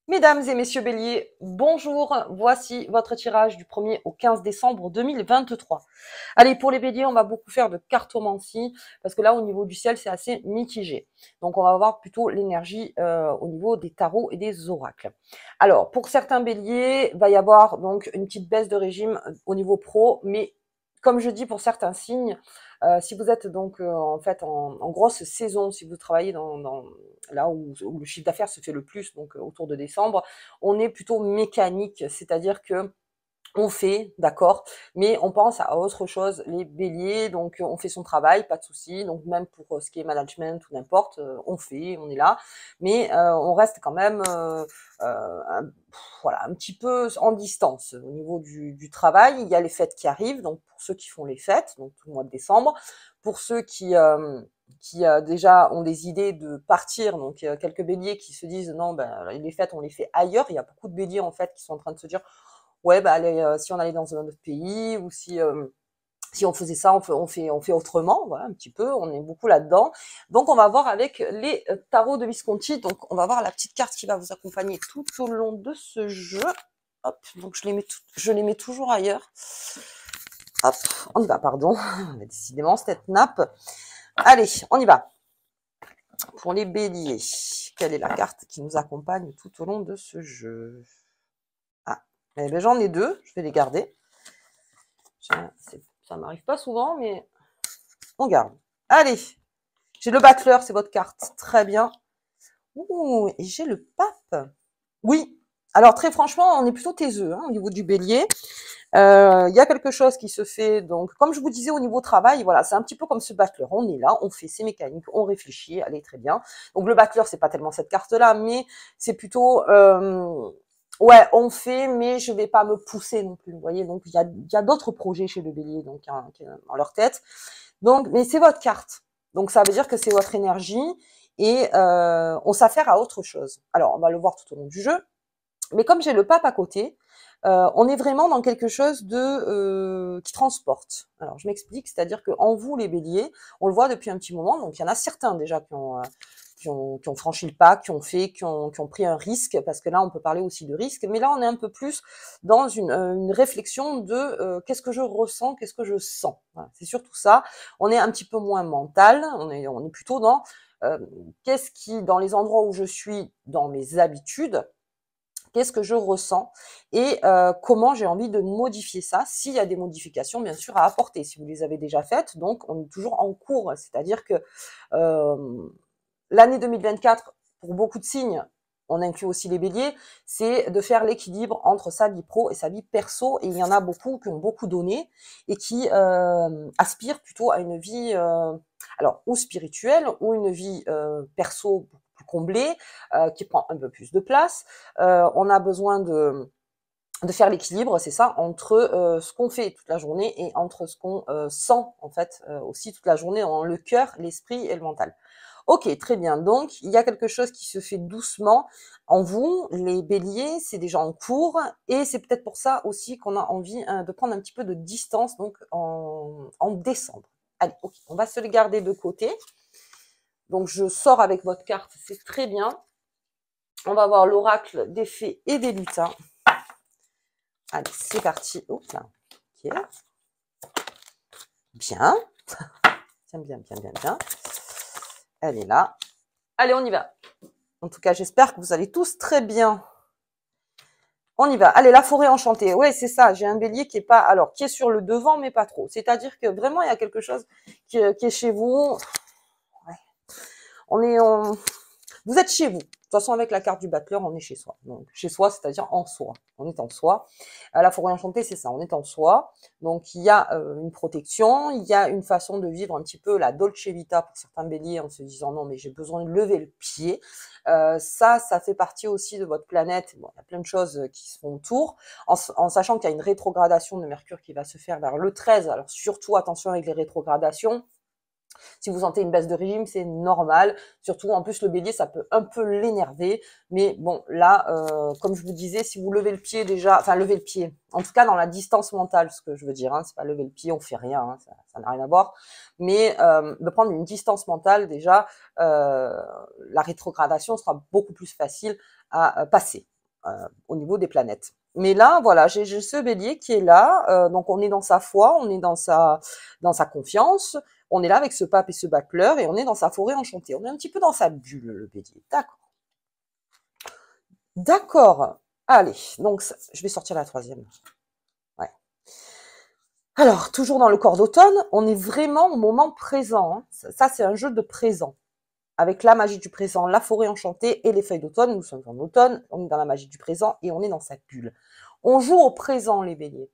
Mesdames et messieurs béliers, bonjour, voici votre tirage du 1er au 15 décembre 2023. Allez, pour les béliers, on va beaucoup faire de cartomancie, parce que là, au niveau du ciel, c'est assez mitigé. Donc, on va voir plutôt l'énergie au niveau des tarots et des oracles. Alors, pour certains béliers, il va y avoir donc une petite baisse de régime au niveau pro, mais comme je dis pour certains signes, si vous êtes donc en fait en grosse saison, si vous travaillez dans là où le chiffre d'affaires se fait le plus, donc autour de décembre, on est plutôt mécanique, c'est-à-dire que on fait, d'accord, mais on pense à autre chose, les béliers, donc on fait son travail, pas de souci, donc même pour ce qui est management ou n'importe, on fait, on est là, mais on reste quand même voilà, un petit peu en distance au niveau du travail. Il y a les fêtes qui arrivent, donc pour ceux qui font les fêtes, donc tout le mois de décembre, pour ceux qui déjà ont des idées de partir, donc quelques béliers qui se disent non, ben les fêtes on les fait ailleurs. Il y a beaucoup de béliers en fait qui sont en train de se dire ouais, bah allez, si on allait dans un autre pays ou si on faisait ça, on fait autrement, voilà un petit peu. On est beaucoup là-dedans. Donc on va voir avec les tarots de Visconti. Donc on va voir la petite carte qui va vous accompagner tout au long de ce jeu. Hop, donc je les mets toujours ailleurs. Hop, on y va, pardon. Décidément cette nappe. Allez, on y va. Pour les béliers, quelle est la carte qui nous accompagne tout au long de ce jeu? Ah, eh ben j'en ai deux, je vais les garder. Ça m'arrive pas souvent, mais on garde. Allez, j'ai le battleur, c'est votre carte. Très bien. Ouh, et j'ai le pape. Oui. Alors très franchement, on est plutôt taiseux au niveau du bélier. Il y a quelque chose qui se fait, donc comme je vous disais au niveau travail, voilà, c'est un petit peu comme ce battleur. On est là, on fait ses mécaniques, on réfléchit, allez très bien. Donc le battleur, c'est pas tellement cette carte-là, mais c'est plutôt ouais, on fait, mais je vais pas me pousser non plus. Vous voyez, donc il y a d'autres projets chez le bélier, donc dans leur tête. Donc, mais c'est votre carte. Donc ça veut dire que c'est votre énergie et on s'affaire à autre chose. Alors on va le voir tout au long du jeu. Mais comme j'ai le pape à côté, on est vraiment dans quelque chose de qui transporte. Alors je m'explique, c'est-à-dire que en vous les béliers, on le voit depuis un petit moment, donc il y en a certains déjà qui ont franchi le pas, qui ont pris un risque, parce que là on peut parler aussi de risque, mais là on est un peu plus dans une réflexion de qu'est-ce que je ressens, qu'est-ce que je sens. Voilà, c'est surtout ça. On est un petit peu moins mental, on est plutôt dans euh, qu'est-ce qui, dans les endroits où je suis, dans mes habitudes, qu'est-ce que je ressens et comment j'ai envie de modifier ça, s'il y a des modifications bien sûr à apporter, si vous les avez déjà faites. Donc on est toujours en cours, c'est-à-dire que l'année 2024, pour beaucoup de signes, on inclut aussi les béliers, c'est de faire l'équilibre entre sa vie pro et sa vie perso. Et il y en a beaucoup qui ont beaucoup donné et qui aspirent plutôt à une vie, alors ou spirituelle ou une vie perso plus comblée, qui prend un peu plus de place. On a besoin de faire l'équilibre, c'est ça, entre ce qu'on fait toute la journée et entre ce qu'on sent en fait aussi toute la journée dans le cœur, l'esprit et le mental. Ok, très bien. Donc, il y a quelque chose qui se fait doucement en vous, les béliers, c'est déjà en cours, et c'est peut-être pour ça aussi qu'on a envie de prendre un petit peu de distance, donc en décembre. Allez, ok, on va se les garder de côté. Donc, je sors avec votre carte, c'est très bien. On va voir l'oracle des fées et des lutins. Allez, c'est parti. Oups, là. Ok. Bien. Bien, bien, bien, bien, bien. Elle est là. Allez, on y va. En tout cas, j'espère que vous allez tous très bien. On y va. Allez, la forêt enchantée. Ouais, c'est ça. J'ai un bélier qui est pas, alors, qui est sur le devant, mais pas trop. C'est-à-dire que vraiment, il y a quelque chose qui est chez vous. Ouais. Vous êtes chez vous. De toute façon, avec la carte du battleur, on est chez soi. Donc, chez soi, c'est-à-dire en soi. On est en soi. La forêt enchantée, c'est ça. On est en soi. Donc, il y a une protection. Il y a une façon de vivre un petit peu la Dolce Vita pour certains béliers en se disant non, mais j'ai besoin de lever le pied. Ça fait partie aussi de votre planète. Bon, il y a plein de choses qui se font autour. En sachant qu'il y a une rétrogradation de Mercure qui va se faire vers le 13. Alors, surtout, attention avec les rétrogradations. Si vous sentez une baisse de régime, c'est normal. Surtout, en plus, le bélier, ça peut un peu l'énerver. Mais bon, là, comme je vous disais, si vous levez le pied déjà, enfin, levez le pied. En tout cas, dans la distance mentale, ce que je veux dire, hein, c'est pas lever le pied, on fait rien, hein, ça n'a rien à voir. Mais de prendre une distance mentale, déjà, la rétrogradation sera beaucoup plus facile à passer. au niveau des planètes. Mais là, voilà, j'ai ce bélier qui est là, donc on est dans sa foi, on est dans sa confiance, on est là avec ce pape et ce bacleur, et on est dans sa forêt enchantée. On est un petit peu dans sa bulle, le bélier. D'accord. D'accord. Allez, donc je vais sortir la troisième. Ouais. Alors, toujours dans le corps d'automne, on est vraiment au moment présent. Hein. Ça, c'est un jeu de présent. Avec la magie du présent, la forêt enchantée et les feuilles d'automne. Nous sommes en automne, on est dans la magie du présent et on est dans sa bulle. On joue au présent, les béliers.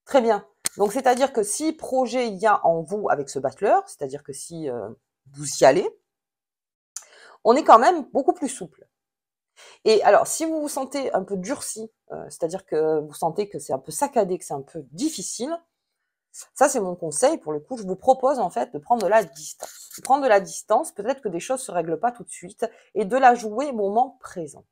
Très bien. Donc, c'est-à-dire que si projet il y a en vous avec ce battleur, c'est-à-dire que si vous y allez, on est quand même beaucoup plus souple. Et alors, si vous vous sentez un peu durci, c'est-à-dire que vous sentez que c'est un peu saccadé, que c'est un peu difficile, ça c'est mon conseil. Pour le coup, je vous propose en fait de prendre de la distance. Prendre de la distance, peut-être que des choses se règlent pas tout de suite, et de la jouer au moment présent.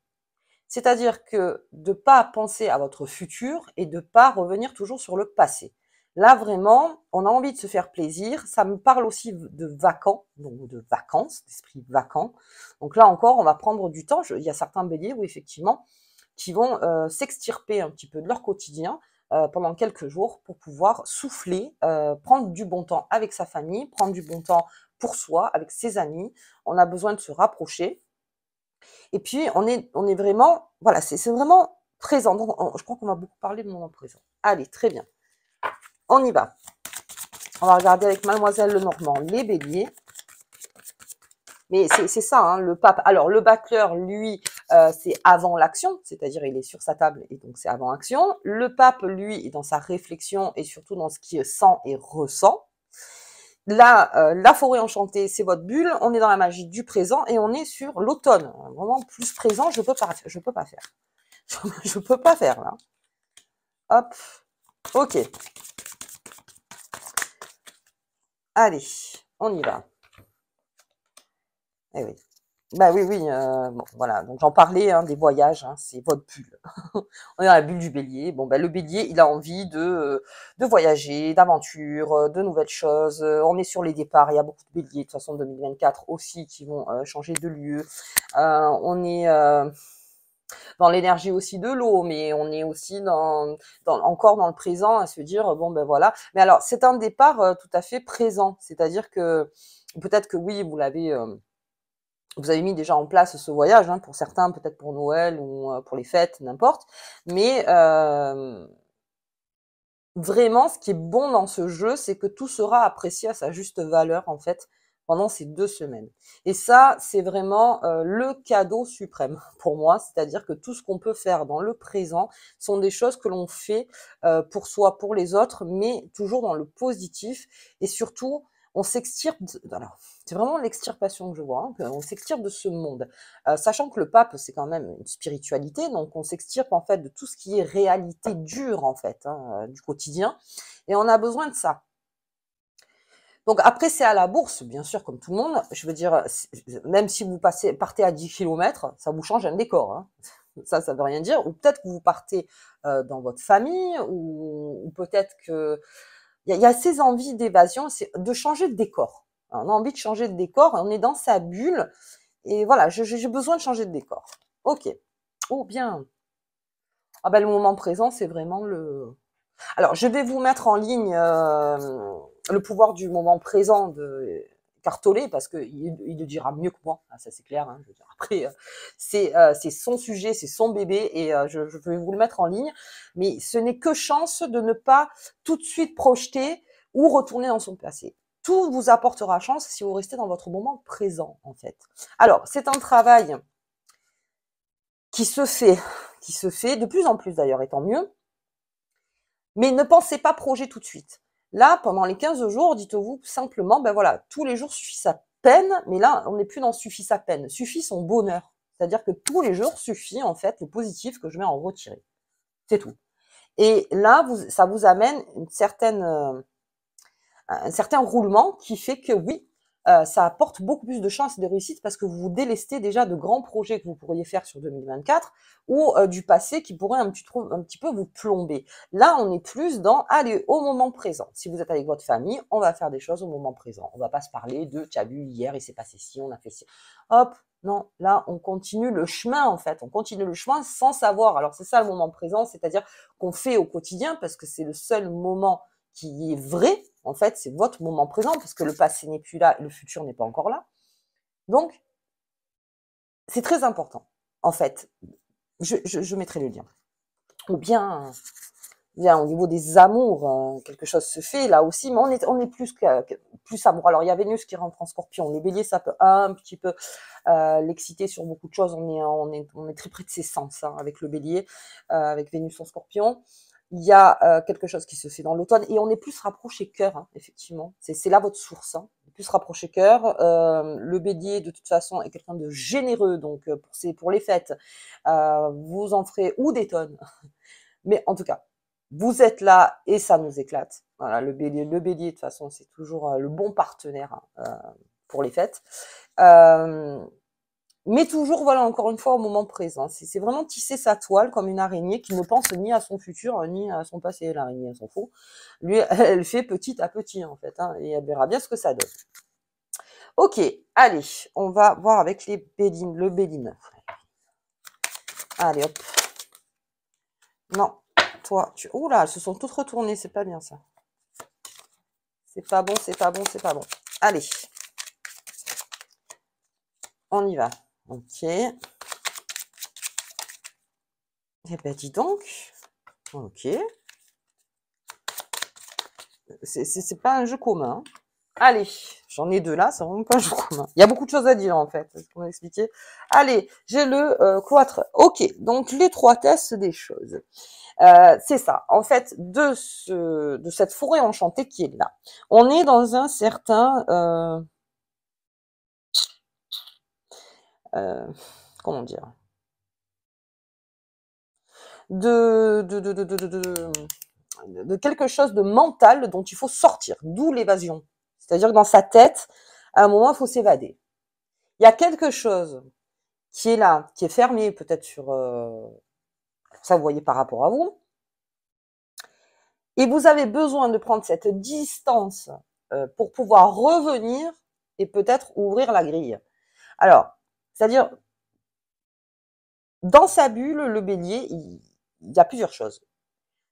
C'est-à-dire que de pas penser à votre futur et de pas revenir toujours sur le passé. Là, vraiment, on a envie de se faire plaisir. Ça me parle aussi de vacants, donc de vacances, d'esprit vacant. Donc là encore, on va prendre du temps. Il y a certains béliers où effectivement, qui vont s'extirper un petit peu de leur quotidien pendant quelques jours pour pouvoir souffler, prendre du bon temps avec sa famille, prendre du bon temps pour soi, avec ses amis. On a besoin de se rapprocher. Et puis, on est vraiment, voilà, c'est vraiment présent. Donc, je crois qu'on va beaucoup parler de moment présent. Allez, très bien. On y va. On va regarder avec Mademoiselle Lenormand les béliers. Mais c'est ça, hein, le pape. Alors, le battleur, lui, c'est avant l'action, c'est-à-dire il est sur sa table et donc c'est avant action. Le pape, lui, est dans sa réflexion et surtout dans ce qu'il sent et ressent. Là, la forêt enchantée, c'est votre bulle. On est dans la magie du présent et on est sur l'automne. Vraiment plus présent, je peux pas faire. Je peux pas faire là. Hop. Ok. Allez, on y va. Eh oui. Bah oui, oui. Bon, voilà. Donc j'en parlais hein, des voyages. Hein, c'est votre bulle. On est dans la bulle du bélier. Bon, bah le bélier, il a envie de voyager, d'aventure, de nouvelles choses. On est sur les départs. Il y a beaucoup de béliers de toute façon 2024 aussi qui vont changer de lieu. On est dans l'énergie aussi de l'eau, mais on est aussi encore dans le présent à se dire bon ben voilà. Mais alors c'est un départ tout à fait présent, c'est-à-dire que peut-être que oui vous avez mis déjà en place ce voyage, hein, pour certains peut-être pour Noël ou pour les fêtes, n'importe. Mais vraiment, ce qui est bon dans ce jeu, c'est que tout sera apprécié à sa juste valeur en fait pendant ces 2 semaines. Et ça, c'est vraiment le cadeau suprême pour moi, c'est-à-dire que tout ce qu'on peut faire dans le présent sont des choses que l'on fait pour soi, pour les autres, mais toujours dans le positif et surtout on s'extirpe. Alors, c'est vraiment l'extirpation que je vois, hein, on s'extirpe de ce monde, sachant que le pape c'est quand même une spiritualité, donc on s'extirpe en fait de tout ce qui est réalité dure en fait hein, du quotidien, et on a besoin de ça. Donc après, c'est à la bourse, bien sûr, comme tout le monde. Je veux dire, même si vous partez à 10 kilomètres, ça vous change un décor. Hein. Ça veut rien dire. Ou peut-être que vous partez dans votre famille, ou peut-être que il y a ces envies d'évasion, c'est de changer de décor. On a envie de changer de décor, on est dans sa bulle, et voilà, j'ai besoin de changer de décor. Ok. Oh bien. Ah ben le moment présent, c'est vraiment le. Alors, je vais vous mettre en ligne le pouvoir du moment présent de Cartolé, parce qu'il le dira mieux que moi, ça c'est clair. Hein, je veux dire. Après, c'est son sujet, c'est son bébé, et je vais vous le mettre en ligne. Mais ce n'est que chance de ne pas tout de suite projeter ou retourner dans son passé. Tout vous apportera chance si vous restez dans votre moment présent, en fait. Alors, c'est un travail qui se fait de plus en plus d'ailleurs, et tant mieux. Mais ne pensez pas projet tout de suite. Là, pendant les 15 jours, dites-vous simplement, ben voilà, tous les jours suffit sa peine, mais là, on n'est plus dans suffit sa peine, suffit son bonheur. C'est-à-dire que tous les jours suffit, en fait, le positif que je vais en retirer. C'est tout. Et là, ça vous amène un certain roulement qui fait que oui, ça apporte beaucoup plus de chances de réussite parce que vous vous délestez déjà de grands projets que vous pourriez faire sur 2024 ou du passé qui pourrait un petit peu vous plomber. Là, on est plus dans, allez, au moment présent. Si vous êtes avec votre famille, on va faire des choses au moment présent. On va pas se parler de, tu as vu, hier, il s'est passé ci, on a fait ci. Hop, non, là, on continue le chemin, en fait. On continue le chemin sans savoir. Alors, c'est ça le moment présent, c'est-à-dire qu'on fait au quotidien parce que c'est le seul moment qui est vrai, en fait, c'est votre moment présent, parce que le passé n'est plus là, le futur n'est pas encore là. Donc, c'est très important, en fait. Je mettrai le lien. Ou bien au niveau des amours, quelque chose se fait là aussi, mais on est plus amour. Alors, il y a Vénus qui rentre en Scorpion. Le Bélier, ça peut un petit peu l'exciter sur beaucoup de choses. On est très près de ses sens hein, avec le Bélier, avec Vénus en Scorpion. Il y a quelque chose qui se fait dans l'automne et on est plus rapproché cœur, hein, effectivement. C'est là votre source. Hein. Plus rapproché cœur. Le Bélier, de toute façon, est quelqu'un de généreux, donc pour les fêtes, vous en ferez ou des tonnes. Mais en tout cas, vous êtes là et ça nous éclate. Voilà, le bélier de toute façon, c'est toujours le bon partenaire pour les fêtes. Mais toujours, voilà, encore une fois, au moment présent. C'est vraiment tisser sa toile comme une araignée qui ne pense ni à son futur, ni à son passé. L'araignée, elle s'en fout. Lui, elle fait petit à petit, en fait, hein, et elle verra bien ce que ça donne. Ok, allez, on va voir avec les bélines, le béline. Allez, hop. Non, toi, oula, elles se sont toutes retournées, c'est pas bien ça. C'est pas bon, c'est pas bon, c'est pas bon. Allez. On y va. Ok. Eh ben, dis donc. Ok. C'est pas un jeu commun. Allez, j'en ai deux là, c'est vraiment pas un jeu commun. Il y a beaucoup de choses à dire en fait, c'est ce qu'on a expliqué. Allez, j'ai le cloître. Ok, donc l'étroitesse des choses. C'est ça. En fait, de cette forêt enchantée qui est là, on est dans un certain comment dire, de quelque chose de mental dont il faut sortir, d'où l'évasion. C'est-à-dire que dans sa tête, à un moment, il faut s'évader. Il y a quelque chose qui est là, qui est fermé peut-être sur... ça, vous voyez par rapport à vous. Et vous avez besoin de prendre cette distance pour pouvoir revenir et peut-être ouvrir la grille. Alors, c'est-à-dire, dans sa bulle, le bélier, il y a plusieurs choses.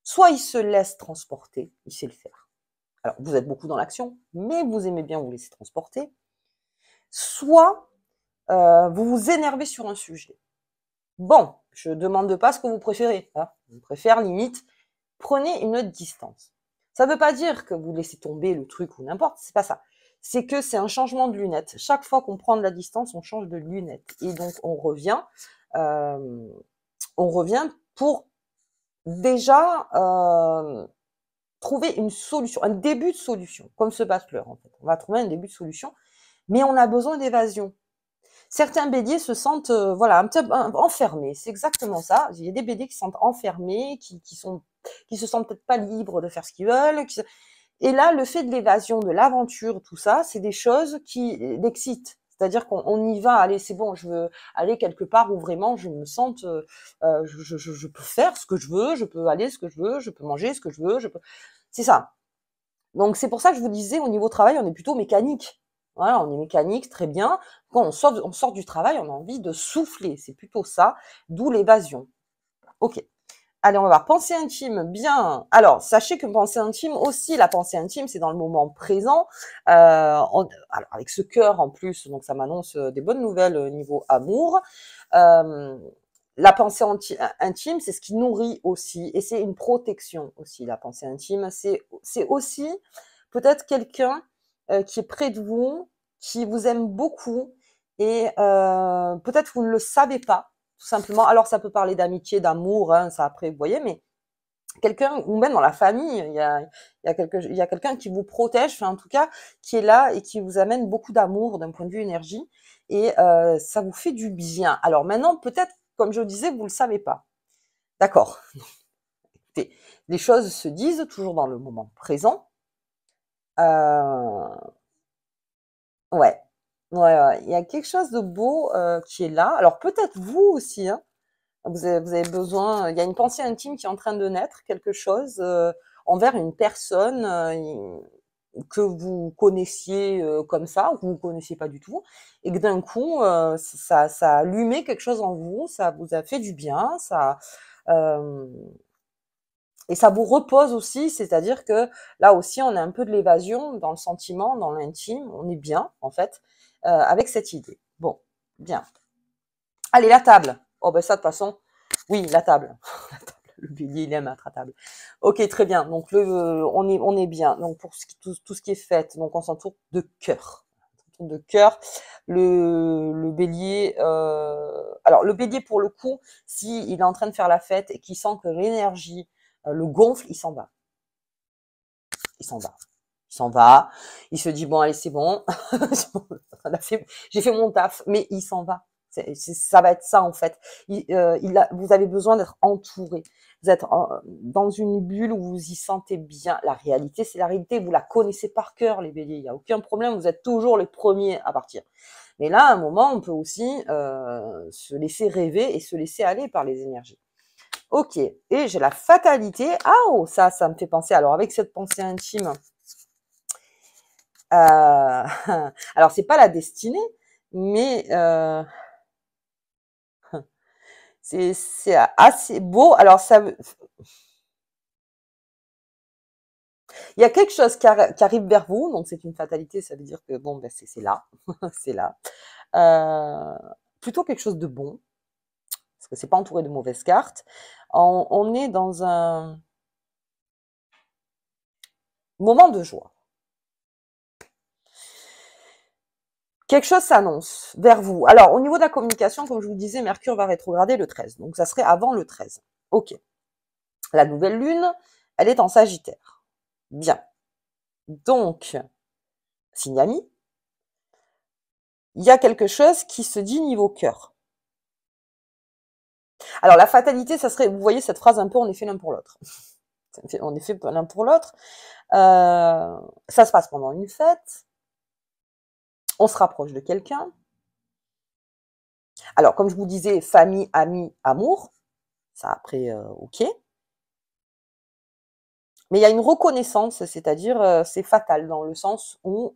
Soit il se laisse transporter, il sait le faire. Alors, vous êtes beaucoup dans l'action, mais vous aimez bien vous laisser transporter. Soit vous vous énervez sur un sujet. Bon, je ne demande pas ce que vous préférez. Hein. Je préfère limite, prenez une distance. Ça ne veut pas dire que vous laissez tomber le truc ou n'importe, c'est pas ça. C'est que c'est un changement de lunettes. Chaque fois qu'on prend de la distance, on change de lunettes. Et donc, on revient pour déjà trouver une solution, un début de solution, comme ce battleur en fait. On va trouver un début de solution, mais on a besoin d'évasion. Certains béliers se sentent voilà, un petit peu enfermés, c'est exactement ça. Il y a des béliers qui se sentent enfermés, qui se sentent peut-être pas libres de faire ce qu'ils veulent. Et là, le fait de l'évasion, de l'aventure, tout ça, c'est des choses qui l'excitent. C'est-à-dire qu'on y va, allez, c'est bon, je veux aller quelque part où vraiment je me sente, je peux faire ce que je veux, je peux aller ce que je veux, je peux manger ce que je veux, c'est ça. Donc c'est pour ça que je vous disais, au niveau travail, on est plutôt mécanique. Voilà, on est mécanique, très bien. Quand on sort du travail, on a envie de souffler. C'est plutôt ça, d'où l'évasion. Ok. Allez, on va voir. Pensée intime, bien. Alors, sachez que pensée intime aussi, la pensée intime, c'est dans le moment présent. Alors, avec ce cœur en plus, donc ça m'annonce des bonnes nouvelles au niveau amour. La pensée intime, c'est ce qui nourrit aussi, et c'est une protection aussi, la pensée intime. C'est aussi peut-être quelqu'un qui est près de vous, qui vous aime beaucoup, et peut-être vous ne le savez pas, tout simplement. Alors, ça peut parler d'amitié, d'amour, hein, ça après, vous voyez, mais quelqu'un, ou même dans la famille, il y a quelqu'un qui vous protège, enfin, en tout cas, qui est là et qui vous amène beaucoup d'amour d'un point de vue énergie, et ça vous fait du bien. Alors maintenant, peut-être, comme je le disais, vous ne le savez pas. D'accord. Écoutez, les choses se disent toujours dans le moment présent. Ouais. Ouais, ouais. Il y a quelque chose de beau qui est là. Alors peut-être vous aussi, hein. Vous avez besoin, il y a une pensée intime qui est en train de naître, quelque chose envers une personne que vous connaissiez comme ça, ou que vous ne connaissiez pas du tout, et que d'un coup, ça a allumé quelque chose en vous, ça vous a fait du bien, euh, et ça vous repose aussi, c'est-à-dire que là aussi, on a un peu de l'évasion dans le sentiment, dans l'intime, on est bien, en fait, avec cette idée. Bon, bien. Allez, la table. Oh, ben ça, de toute façon, oui, la table. La table. Le bélier, il aime être à table. Ok, très bien. Donc, on est bien. Donc, pour tout ce qui est fait, donc on s'entoure de cœur. De cœur. Le bélier, alors le bélier, pour le coup, si il est en train de faire la fête et qu'il sent que l'énergie le gonfle, il s'en va. Il s'en va. Il s'en va. Il se dit, bon, allez, c'est bon. J'ai fait mon taf, mais il s'en va. Ça va être ça, en fait. Vous avez besoin d'être entouré. Vous êtes dans une bulle où vous y sentez bien. La réalité, c'est la réalité. Vous la connaissez par cœur, les béliers. Il n'y a aucun problème. Vous êtes toujours les premiers à partir. Mais là, à un moment, on peut aussi se laisser rêver et se laisser aller par les énergies. Ok. Et j'ai la fatalité. Ah, oh, ça me fait penser. Alors, avec cette pensée intime, alors c'est pas la destinée, mais c'est assez beau. Alors il y a quelque chose qui arrive vers vous, donc c'est une fatalité. Ça veut dire que bon, ben c'est là, c'est là. Euh, Plutôt quelque chose de bon, parce que c'est pas entouré de mauvaises cartes. On est dans un moment de joie. Quelque chose s'annonce vers vous. Alors, au niveau de la communication, comme je vous disais, Mercure va rétrograder le 13. Donc, ça serait avant le 13. Ok. La nouvelle lune, elle est en Sagittaire. Bien. Donc, signe ami, il y a quelque chose qui se dit niveau cœur. Alors, la fatalité, ça serait, vous voyez cette phrase un peu, on est fait l'un pour l'autre. On est fait l'un pour l'autre. Ça se passe pendant une fête. On se rapproche de quelqu'un. Alors, comme je vous disais, famille, amis, amour. Ça, après, ok. Mais il y a une reconnaissance, c'est-à-dire c'est fatal dans le sens où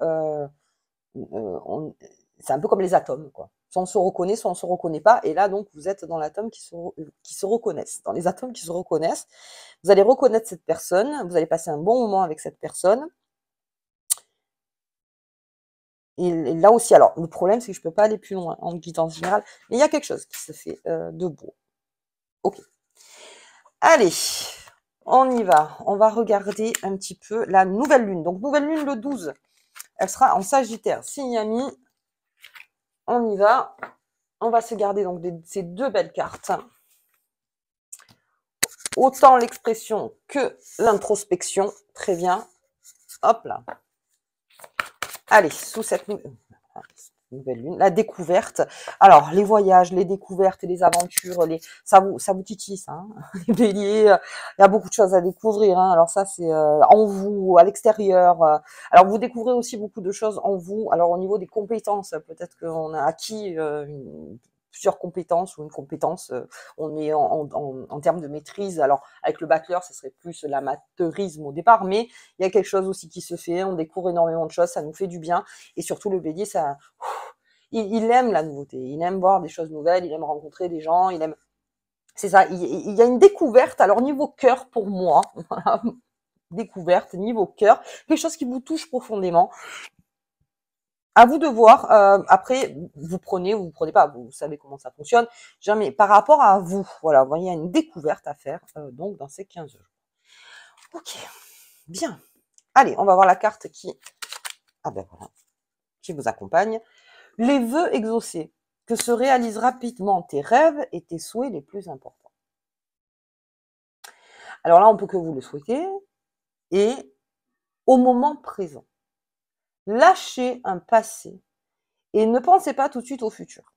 c'est un peu comme les atomes, quoi. Soit on se reconnaît, soit on se reconnaît pas. Et là, donc, vous êtes dans l'atome qui se reconnaissent, dans les atomes qui se reconnaissent. Vous allez reconnaître cette personne, vous allez passer un bon moment avec cette personne. Et là aussi, alors, le problème, c'est que je peux pas aller plus loin en guidance générale, mais il y a quelque chose qui se fait de beau. Ok. Allez, on y va. On va regarder un petit peu la nouvelle lune. Donc, nouvelle lune le 12. Elle sera en Sagittaire, signe ami. On y va. On va se garder donc ces deux belles cartes. Autant l'expression que l'introspection. Très bien. Hop là. Allez, sous cette nouvelle lune, la découverte. Alors, les voyages, les découvertes, les aventures, ça vous titille, ça. Hein, les béliers, il y a beaucoup de choses à découvrir. Hein. Alors ça, c'est en vous, à l'extérieur. Alors, vous découvrez aussi beaucoup de choses en vous. Alors, au niveau des compétences, peut-être qu'on a acquis plusieurs compétences ou une compétence, on est en termes de maîtrise. Alors, avec le battleur, ce serait plus l'amateurisme au départ, mais il y a quelque chose aussi qui se fait. On découvre énormément de choses, ça nous fait du bien. Et surtout, le bélier, il aime la nouveauté, il aime voir des choses nouvelles, il aime rencontrer des gens, il aime. C'est ça, il y a une découverte. Alors, niveau cœur, pour moi, voilà, découverte, niveau cœur, quelque chose qui vous touche profondément. À vous de voir. Après, vous prenez ou vous prenez pas. Vous savez comment ça fonctionne. Jamais. Par rapport à vous, voilà, vous voyez, il y a une découverte à faire donc dans ces 15 jours. Ok, bien. Allez, on va voir la carte voilà, qui vous accompagne. Les vœux exaucés. Que se réalisent rapidement tes rêves et tes souhaits les plus importants. Alors là, on peut que vous le souhaiter et au moment présent. Lâchez un passé et ne pensez pas tout de suite au futur.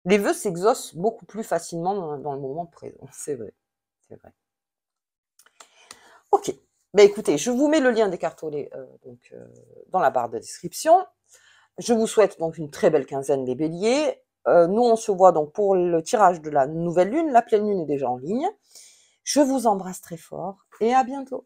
Les vœux s'exaucent beaucoup plus facilement dans le moment présent. C'est vrai. C'est vrai. Ok. Ben écoutez, je vous mets le lien des cartolets dans la barre de description. Je vous souhaite donc une très belle quinzaine les béliers. Nous, on se voit donc pour le tirage de la nouvelle lune. La pleine lune est déjà en ligne. Je vous embrasse très fort et à bientôt.